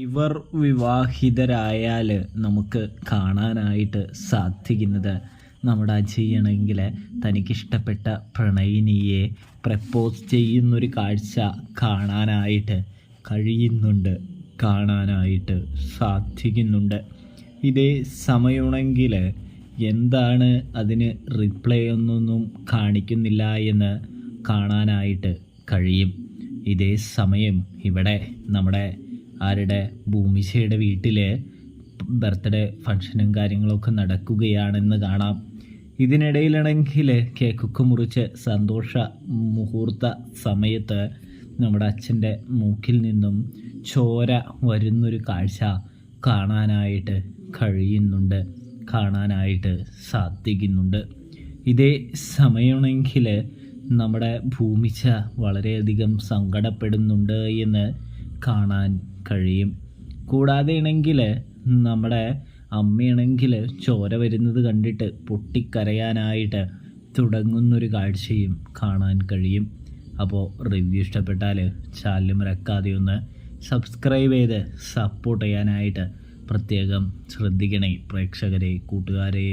ഇവർ വിവാഹിതരായാൽ നമുക്ക് കാണാനായിട്ട് സാധിക്കുന്നത് നമ്മുടെ അജയാണെങ്കിൽ തനിക്കിഷ്ടപ്പെട്ട പ്രണയിനിയെ പ്രപ്പോസ് ചെയ്യുന്നൊരു കാഴ്ച കാണാനായിട്ട് കഴിയുന്നുണ്ട്, കാണാനായിട്ട് സാധിക്കുന്നുണ്ട്. ഇതേ സമയമാണെങ്കിൽ എന്താണ് അതിന് റിപ്ലൈ ഒന്നൊന്നും കാണിക്കുന്നില്ല എന്ന് കാണാനായിട്ട് കഴിയും. ഇതേ സമയം ഇവിടെ നമ്മുടെ ഭൂമിശയുടെ വീട്ടിൽ ബർത്ത്ഡേ ഫംഗ്ഷനും കാര്യങ്ങളൊക്കെ നടക്കുകയാണെന്ന് കാണാം. ഇതിനിടയിലാണെങ്കിൽ കേക്കൊക്കെ മുറിച്ച് സന്തോഷ മുഹൂർത്ത സമയത്ത് നമ്മുടെ അച്ഛൻ്റെ മൂക്കിൽ നിന്നും ചോര വരുന്നൊരു കാഴ്ച കാണാനായിട്ട് കഴിയുന്നുണ്ട്, കാണാനായിട്ട് സാധിക്കുന്നുണ്ട്. ഇതേ സമയമാണെങ്കിൽ നമ്മുടെ ഭൂമിച്ച വളരെയധികം സങ്കടപ്പെടുന്നുണ്ട് എന്ന് കാണാൻ കഴിയും. കൂടാതെ ആണെങ്കിൽ നമ്മുടെ അമ്മയാണെങ്കിൽ ചോര വരുന്നത് കണ്ടിട്ട് പൊട്ടിക്കരയാനായിട്ട് തുടങ്ങുന്നൊരു കാഴ്ചയും കാണാൻ കഴിയും. അപ്പോൾ റിവ്യൂ ഇഷ്ടപ്പെട്ടാൽ ചാനൽ മറക്കാതെ ഒന്ന് സബ്സ്ക്രൈബ് ചെയ്ത് സപ്പോർട്ട് ചെയ്യാനായിട്ട് പ്രത്യേകം ശ്രദ്ധിക്കണേ പ്രേക്ഷകരെ, കൂട്ടുകാരെ.